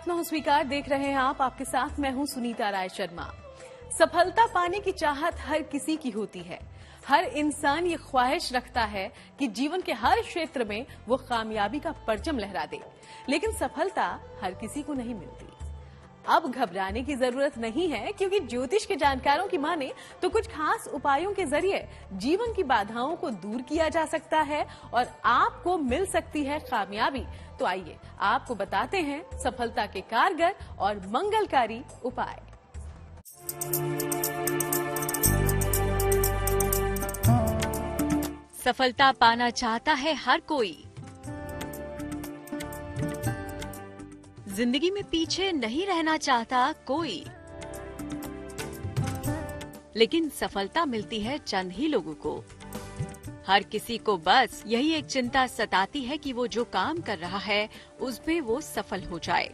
अपना हो स्वीकार देख रहे हैं आप। आपके साथ मैं हूं सुनीता राय शर्मा। सफलता पाने की चाहत हर किसी की होती है। हर इंसान ये ख्वाहिश रखता है कि जीवन के हर क्षेत्र में वो कामयाबी का परचम लहरा दे, लेकिन सफलता हर किसी को नहीं मिलती। अब घबराने की जरूरत नहीं है, क्योंकि ज्योतिष के जानकारों की माने तो कुछ खास उपायों के जरिए जीवन की बाधाओं को दूर किया जा सकता है और आपको मिल सकती है कामयाबी। तो आइए आपको बताते हैं सफलता के कारगर और मंगलकारी उपाय। सफलता पाना चाहता है हर कोई। जिंदगी में पीछे नहीं रहना चाहता कोई, लेकिन सफलता मिलती है चंद ही लोगों को। हर किसी को बस यही एक चिंता सताती है कि वो जो काम कर रहा है उसमें वो सफल हो जाए।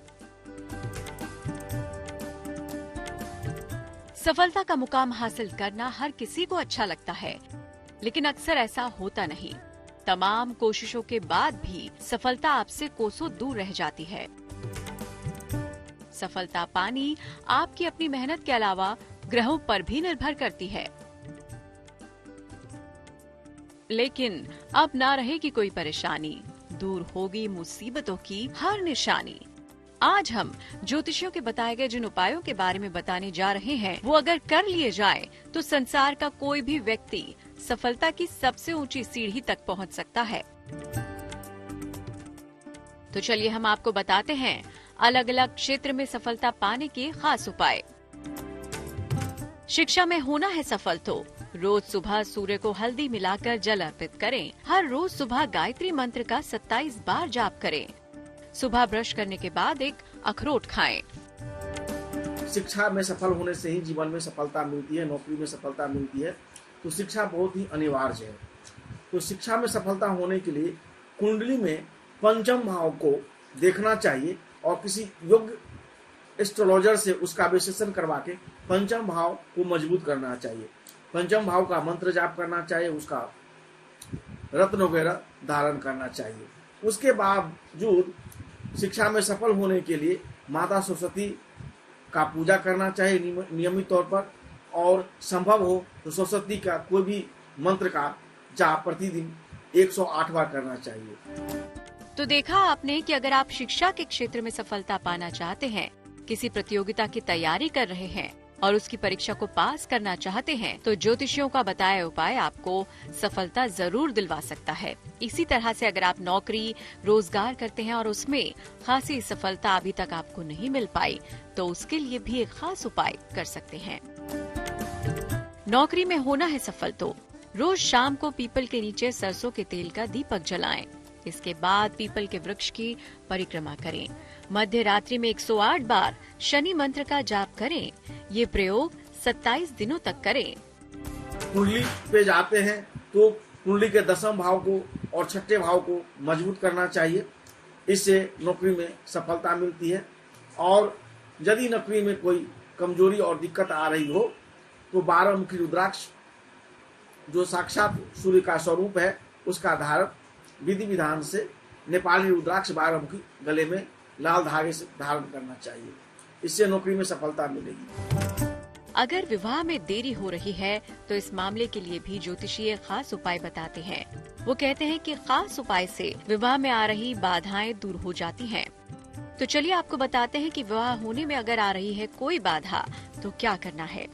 सफलता का मुकाम हासिल करना हर किसी को अच्छा लगता है, लेकिन अक्सर ऐसा होता नहीं। तमाम कोशिशों के बाद भी सफलता आपसे कोसों दूर रह जाती है। सफलता पानी आपकी अपनी मेहनत के अलावा ग्रहों पर भी निर्भर करती है। लेकिन अब ना रहेगी कोई परेशानी, दूर होगी मुसीबतों की हर निशानी। आज हम ज्योतिषियों के बताए गए जिन उपायों के बारे में बताने जा रहे हैं, वो अगर कर लिए जाए तो संसार का कोई भी व्यक्ति सफलता की सबसे ऊंची सीढ़ी तक पहुंच सकता है। तो चलिए हम आपको बताते हैं अलग अलग क्षेत्र में सफलता पाने के खास उपाय। शिक्षा में होना है सफल तो रोज सुबह सूर्य को हल्दी मिलाकर जल अर्पित करें। हर रोज सुबह गायत्री मंत्र का 27 बार जाप करें। सुबह ब्रश करने के बाद एक अखरोट खाएं। शिक्षा में सफल होने से ही जीवन में सफलता मिलती है, नौकरी में सफलता मिलती है। तो शिक्षा बहुत ही अनिवार्य है। तो शिक्षा में सफलता होने के लिए कुंडली में पंचम भाव को देखना चाहिए और किसी योग्य एस्ट्रोलॉजर से उसका विश्लेषण करवा के पंचम भाव को मजबूत करना चाहिए। पंचम भाव का मंत्र जाप करना चाहिए, उसका रत्न वगैरह धारण करना चाहिए। उसके बावजूद शिक्षा में सफल होने के लिए माता सरस्वती का पूजा करना चाहिए नियमित तौर पर, और संभव हो तो सरस्वती का कोई भी मंत्र का जाप प्रतिदिन 108 बार करना चाहिए। तो देखा आपने कि अगर आप शिक्षा के क्षेत्र में सफलता पाना चाहते हैं, किसी प्रतियोगिता की तैयारी कर रहे हैं और उसकी परीक्षा को पास करना चाहते हैं, तो ज्योतिषियों का बताया उपाय आपको सफलता जरूर दिलवा सकता है। इसी तरह से अगर आप नौकरी रोजगार करते हैं और उसमें खासी सफलता अभी तक आपको नहीं मिल पाई, तो उसके लिए भी एक खास उपाय कर सकते हैं। नौकरी में होना है सफल तो रोज शाम को पीपल के नीचे सरसों के तेल का दीपक जलाएं। इसके बाद पीपल के वृक्ष की परिक्रमा करें। मध्य रात्रि में 108 बार शनि मंत्र का जाप करें। ये प्रयोग 27 दिनों तक करें। कुंडली पे जाते हैं तो कुंडली के 10वें भाव को और 6ठे भाव को मजबूत करना चाहिए। इससे नौकरी में सफलता मिलती है। और यदि नौकरी में कोई कमजोरी और दिक्कत आ रही हो तो 12 मुखी रुद्राक्ष जो साक्षात सूर्य का स्वरूप है, उसका धारण विधि विधान से नेपाली रुद्राक्ष 12 मुखी गले में लाल धागे से धारण करना चाहिए। इससे नौकरी में सफलता मिलेगी। अगर विवाह में देरी हो रही है तो इस मामले के लिए भी ज्योतिषी खास उपाय बताते हैं। वो कहते हैं कि खास उपाय से विवाह में आ रही बाधाएं दूर हो जाती हैं। तो चलिए आपको बताते हैं कि विवाह होने में अगर आ रही है कोई बाधा तो क्या करना है।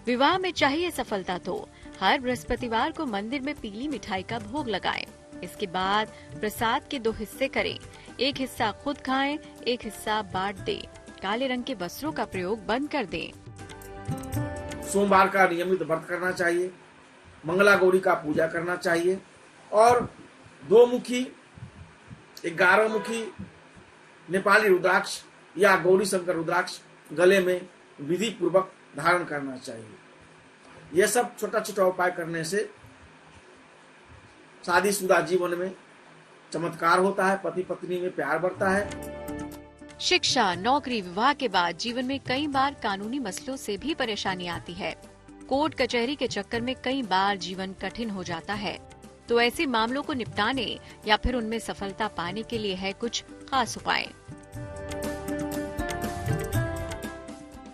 विवाह में चाहिए सफलता तो हर बृहस्पतिवार को मंदिर में पीली मिठाई का भोग लगाएं। इसके बाद प्रसाद के 2 हिस्से करें। एक हिस्सा खुद खाएं, एक हिस्सा बांट दें। काले रंग के वस्त्रों का प्रयोग बंद कर दें। सोमवार का नियमित व्रत करना चाहिए। मंगला गौरी का पूजा करना चाहिए और 2 मुखी 11 मुखी नेपाली रुद्राक्ष या गौरी शंकर रुद्राक्ष गले में विधि पूर्वक धारण करना चाहिए। यह सब छोटा छोटा उपाय करने से शादीशुदा जीवन में चमत्कार होता है, पति पत्नी में प्यार बढ़ता है। शिक्षा, नौकरी, विवाह के बाद जीवन में कई बार कानूनी मसलों से भी परेशानी आती है। कोर्ट कचहरी के चक्कर में कई बार जीवन कठिन हो जाता है। तो ऐसे मामलों को निपटाने या फिर उनमें सफलता पाने के लिए है कुछ खास उपाय।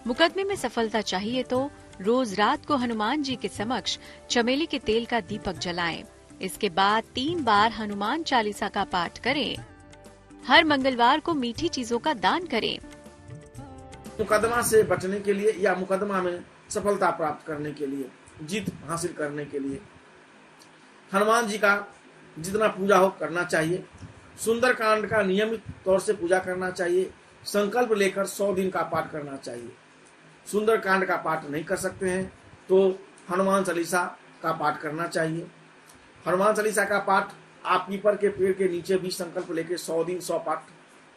मुकदमे में सफलता चाहिए तो रोज रात को हनुमान जी के समक्ष चमेली के तेल का दीपक जलाएं। इसके बाद 3 बार हनुमान चालीसा का पाठ करें। हर मंगलवार को मीठी चीजों का दान करें। मुकदमा से बचने के लिए या मुकदमा में सफलता प्राप्त करने के लिए, जीत हासिल करने के लिए हनुमान जी का जितना पूजा हो करना चाहिए। सुंदरकांड का नियमित तौर से पूजा करना चाहिए। संकल्प लेकर 100 दिन का पाठ करना चाहिए। सुंदरकांड का पाठ नहीं कर सकते हैं तो हनुमान चालीसा का पाठ करना चाहिए। हनुमान चालीसा का पाठ आप पीपल के पेड़ के नीचे भी संकल्प लेके 100 दिन 100 पाठ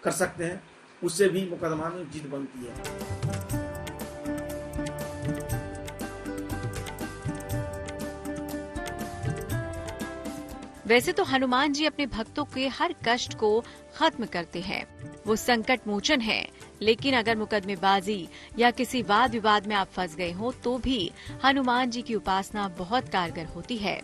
कर सकते हैं। उससे भी मुकदमा में जीत बनती है। वैसे तो हनुमान जी अपने भक्तों के हर कष्ट को खत्म करते हैं, वो संकट मोचन है। लेकिन अगर मुकदमेबाजी या किसी वाद विवाद में आप फंस गए हो तो भी हनुमान जी की उपासना बहुत कारगर होती है।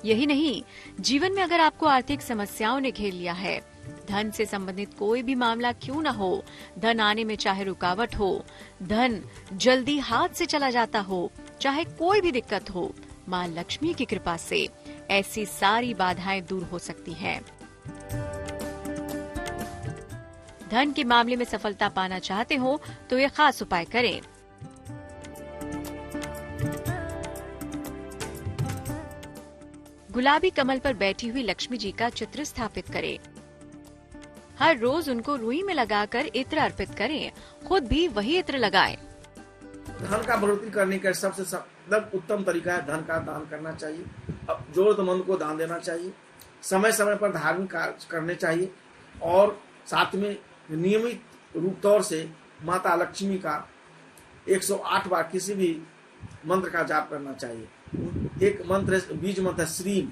यही नहीं, जीवन में अगर आपको आर्थिक समस्याओं ने घेर लिया है, धन से संबंधित कोई भी मामला क्यों न हो, धन आने में चाहे रुकावट हो, धन जल्दी हाथ से चला जाता हो, चाहे कोई भी दिक्कत हो, माँ लक्ष्मी की कृपा से ऐसी सारी बाधाएं दूर हो सकती हैं। धन के मामले में सफलता पाना चाहते हो तो ये खास उपाय करें। गुलाबी कमल पर बैठी हुई लक्ष्मी जी का चित्र स्थापित करें। हर रोज उनको रुई में लगाकर इत्र अर्पित करें। खुद भी वही इत्र लगाएं। धन का बढ़ोतरी करने का सबसे उत्तम तरीका है धन का दान करना चाहिए। अब जरूरतमंद को दान देना चाहिए। समय समय पर धार्मिक कार्य करने चाहिए और साथ में नियमित रूप तौर से माता लक्ष्मी का 108 बार किसी भी मंत्र का जाप करना चाहिए। एक मंत्र बीज मंत्र श्रीम,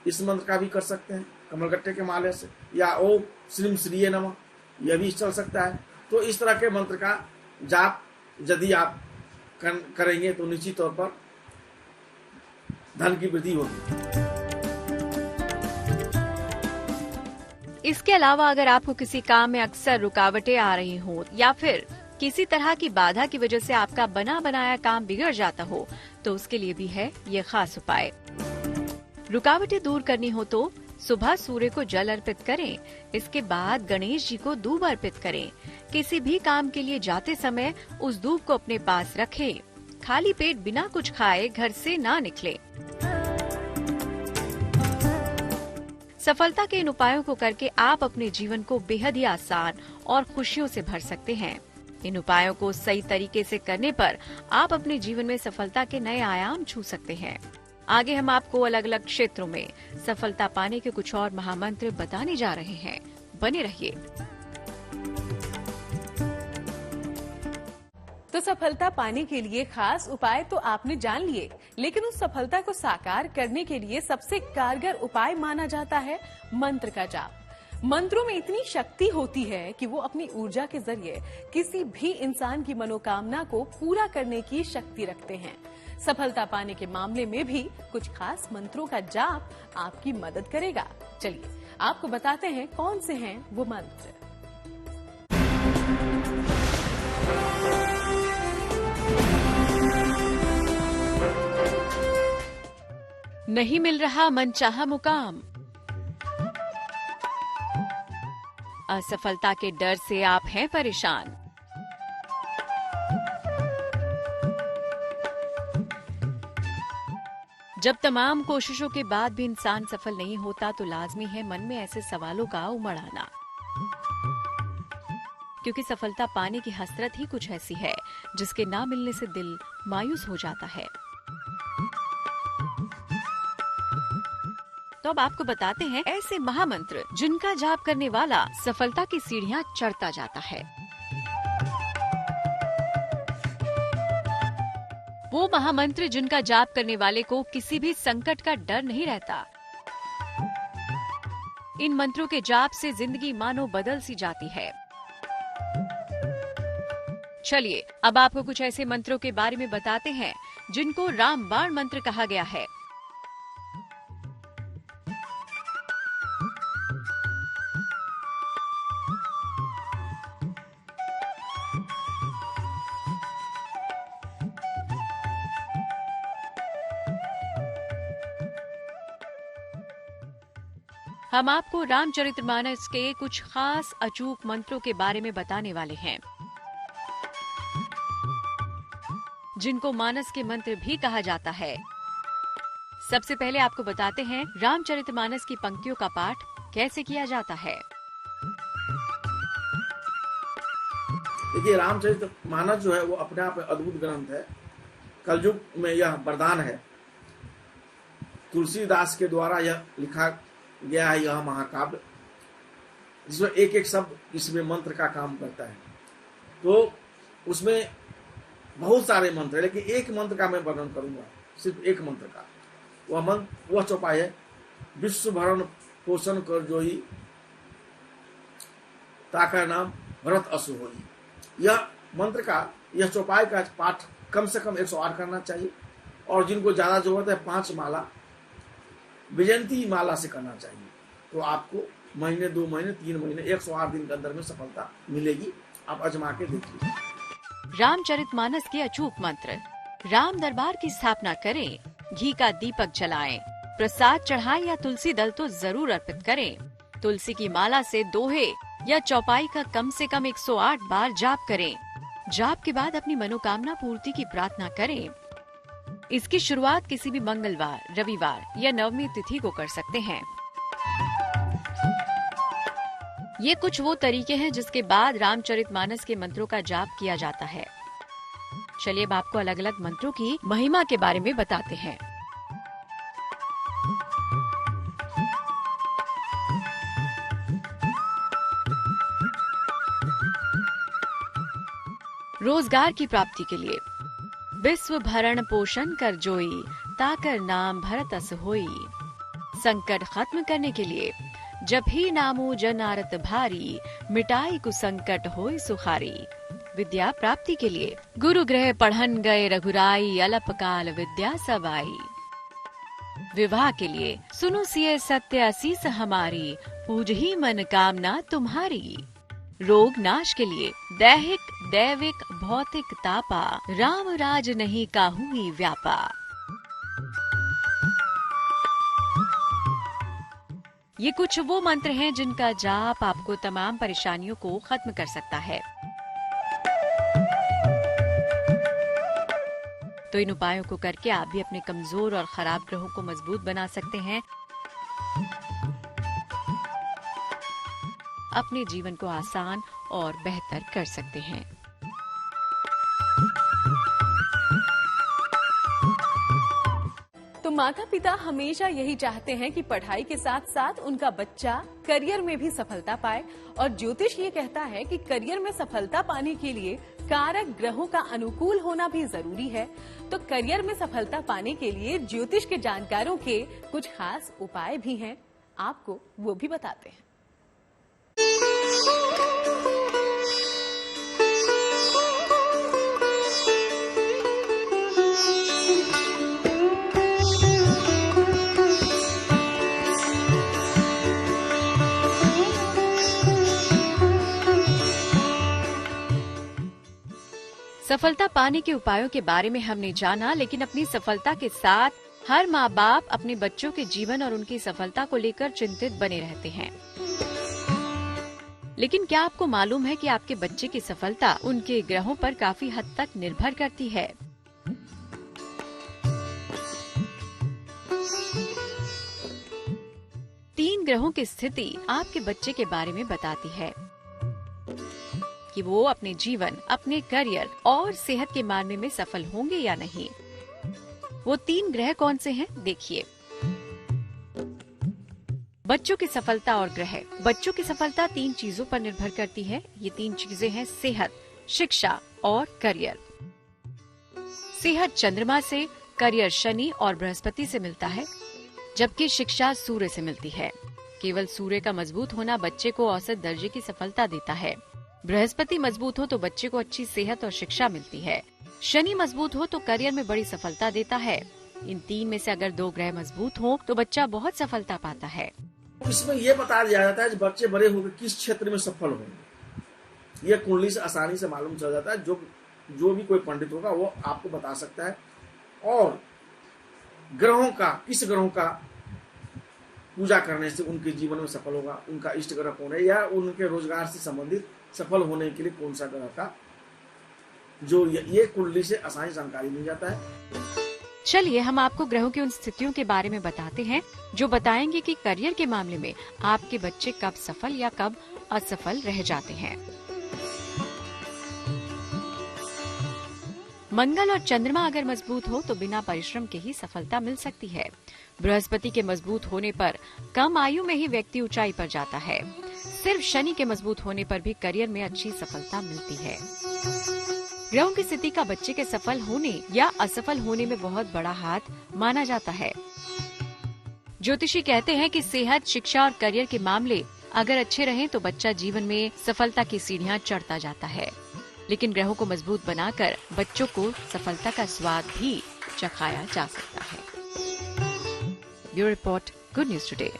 इस मंत्र का भी कर सकते हैं कमलगट्टे के माले से, या ओम श्रीम श्रीये नमः, यह भी चल सकता है। तो इस तरह के मंत्र का जाप यदि आप करेंगे तो निश्चित तौर पर धन की वृद्धि होगी। इसके अलावा अगर आपको किसी काम में अक्सर रुकावटें आ रही हो या फिर किसी तरह की बाधा की वजह से आपका बना बनाया काम बिगड़ जाता हो तो उसके लिए भी है ये खास उपाय। रुकावटें दूर करनी हो तो सुबह सूर्य को जल अर्पित करें। इसके बाद गणेश जी को दूब अर्पित करें। किसी भी काम के लिए जाते समय उस दूब को अपने पास रखें। खाली पेट बिना कुछ खाए घर से ना निकले। सफलता के इन उपायों को करके आप अपने जीवन को बेहद ही आसान और खुशियों से भर सकते हैं। इन उपायों को सही तरीके से करने पर आप अपने जीवन में सफलता के नए आयाम छू सकते हैं। आगे हम आपको अलग अलग क्षेत्रों में सफलता पाने के कुछ और महामंत्र बताने जा रहे हैं। बने रहिए। तो सफलता पाने के लिए खास उपाय तो आपने जान लिए, लेकिन उस सफलता को साकार करने के लिए सबसे कारगर उपाय माना जाता है मंत्र का जाप। मंत्रों में इतनी शक्ति होती है कि वो अपनी ऊर्जा के जरिए किसी भी इंसान की मनोकामना को पूरा करने की शक्ति रखते हैं। सफलता पाने के मामले में भी कुछ खास मंत्रों का जाप आपकी मदद करेगा। चलिए आपको बताते हैं कौन से हैं वो मंत्र। नहीं मिल रहा मनचाहा मुकाम। असफलता के डर से आप हैं परेशान। जब तमाम कोशिशों के बाद भी इंसान सफल नहीं होता तो लाजमी है मन में ऐसे सवालों का उमड़ आना, क्योंकि सफलता पाने की हसरत ही कुछ ऐसी है जिसके ना मिलने से दिल मायूस हो जाता है। तो अब आपको बताते हैं ऐसे महामंत्र जिनका जाप करने वाला सफलता की सीढ़ियां चढ़ता जाता है। वो महामंत्र जिनका जाप करने वाले को किसी भी संकट का डर नहीं रहता। इन मंत्रों के जाप से जिंदगी मानो बदल सी जाती है। चलिए अब आपको कुछ ऐसे मंत्रों के बारे में बताते हैं जिनको रामबाण मंत्र कहा गया है। हम आपको रामचरितमानस के कुछ खास अचूक मंत्रों के बारे में बताने वाले हैं, जिनको मानस के मंत्र भी कहा जाता है। सबसे पहले आपको बताते हैं रामचरितमानस की पंक्तियों का पाठ कैसे किया जाता है। देखिए, रामचरितमानस जो है वो अपने आप में अद्भुत ग्रंथ है। कलयुग में यह वरदान है। तुलसीदास के द्वारा यह लिखा गया है, यह महाकाव्य, जिसमें एक एक शब्द इसमें मंत्र का काम करता है। तो उसमें बहुत सारे मंत्र है, लेकिन एक मंत्र का मैं वर्णन करूंगा, सिर्फ एक मंत्र का। वह चौपाई है, विश्व भरण पोषण कर जोई, ताका नाम भरत असु होई। यह मंत्र का, यह चौपाई का पाठ कम से कम 108 करना चाहिए, और जिनको ज्यादा जरूरत है 5 माला विजयंती माला से करना चाहिए। तो आपको महीने, 2 महीने, 3 महीने, 108 दिन के अंदर में सफलता मिलेगी। आप आजमा के देखिए। रामचरितमानस के अचूक मंत्र। राम दरबार की स्थापना करें, घी का दीपक जलाएं, प्रसाद चढ़ाएं या तुलसी दल तो जरूर अर्पित करें। तुलसी की माला से दोहे या चौपाई का कम से कम 108 बार जाप करें। जाप के बाद अपनी मनोकामना पूर्ति की प्रार्थना करें। इसकी शुरुआत किसी भी मंगलवार, रविवार या नवमी तिथि को कर सकते हैं। ये कुछ वो तरीके हैं जिसके बाद रामचरितमानस के मंत्रों का जाप किया जाता है। चलिए अब आपको अलग अलग मंत्रों की महिमा के बारे में बताते हैं। रोजगार की प्राप्ति के लिए विश्व भरण पोषण कर जोई, ताकर नाम भरत अस होई। संकट खत्म करने के लिए जब ही नामो जन आरत भारी, मिटाई कुसंकट होई सुखारी। विद्या प्राप्ति के लिए गुरु गृह पढ़न गए रघुराई, अलपकाल विद्या सब आई। विवाह के लिए सुनो सिए सत्य असीस हमारी, पूज ही मन कामना तुम्हारी। रोग नाश के लिए दैहिक दैविक भौतिक तापा, राम राज नहीं काहू ही व्यापा। ये कुछ वो मंत्र हैं जिनका जाप आपको तमाम परेशानियों को खत्म कर सकता है। तो इन उपायों को करके आप भी अपने कमजोर और खराब ग्रहों को मजबूत बना सकते हैं, अपने जीवन को आसान और बेहतर कर सकते हैं। तो माता पिता हमेशा यही चाहते हैं कि पढ़ाई के साथ साथ उनका बच्चा करियर में भी सफलता पाए, और ज्योतिष ये कहता है कि करियर में सफलता पाने के लिए कारक ग्रहों का अनुकूल होना भी जरूरी है। तो करियर में सफलता पाने के लिए ज्योतिष के जानकारों के कुछ खास उपाय भी हैं, आपको वो भी बताते हैं। सफलता पाने के उपायों के बारे में हमने जाना, लेकिन अपनी सफलता के साथ हर माँ बाप अपने बच्चों के जीवन और उनकी सफलता को लेकर चिंतित बने रहते हैं। लेकिन क्या आपको मालूम है कि आपके बच्चे की सफलता उनके ग्रहों पर काफी हद तक निर्भर करती है? तीन ग्रहों की स्थिति आपके बच्चे के बारे में बताती है कि वो अपने जीवन, अपने करियर और सेहत के मामले में सफल होंगे या नहीं। वो 3 ग्रह कौन से हैं? देखिए, बच्चों की सफलता और ग्रह। बच्चों की सफलता 3 चीजों पर निर्भर करती है। ये 3 चीजें हैं सेहत, शिक्षा और करियर। सेहत चंद्रमा से, करियर शनि और बृहस्पति से मिलता है, जबकि शिक्षा सूर्य से मिलती है। केवल सूर्य का मजबूत होना बच्चे को औसत दर्जे की सफलता देता है। बृहस्पति मजबूत हो तो बच्चे को अच्छी सेहत और शिक्षा मिलती है। शनि मजबूत हो तो करियर में बड़ी सफलता देता है। इन तीन में से अगर 2 ग्रह मजबूत हो तो बच्चा बहुत सफलता पाता है। इसमें यह बता दिया जाता है कि बच्चे बड़े होकर किस क्षेत्र में सफल होंगे। यह कुंडली से आसानी से मालूम चल जाता है। जो भी कोई पंडित होगा वो आपको बता सकता है। और ग्रहों का, किस ग्रहों का पूजा करने से उनके जीवन में सफल होगा, उनका इष्ट ग्रह कौन है, या उनके रोजगार से संबंधित सफल होने के लिए कौन सा ग्रह का, जो ये कुंडली से आसानी जानकारी मिल जाता है। चलिए हम आपको ग्रहों की उन स्थितियों के बारे में बताते हैं जो बताएंगे कि करियर के मामले में आपके बच्चे कब सफल या कब असफल रह जाते हैं। मंगल और चंद्रमा अगर मजबूत हो तो बिना परिश्रम के ही सफलता मिल सकती है। बृहस्पति के मजबूत होने पर कम आयु में ही व्यक्ति ऊंचाई पर जाता है। सिर्फ शनि के मजबूत होने पर भी करियर में अच्छी सफलता मिलती है। ग्रहों की स्थिति का बच्चे के सफल होने या असफल होने में बहुत बड़ा हाथ माना जाता है। ज्योतिषी कहते हैं कि सेहत, शिक्षा और करियर के मामले अगर अच्छे रहें तो बच्चा जीवन में सफलता की सीढ़ियां चढ़ता जाता है। लेकिन ग्रहों को मजबूत बनाकर बच्चों को सफलता का स्वाद भी चखाया जा सकता है। Bureau report, good news today.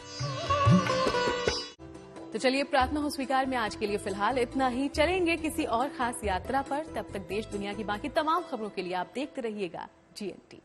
तो चलिए प्रार्थना हो स्वीकार में आज के लिए फिलहाल इतना ही। चलेंगे किसी और खास यात्रा पर। तब तक देश दुनिया की बाकी तमाम खबरों के लिए आप देखते रहिएगा GNT।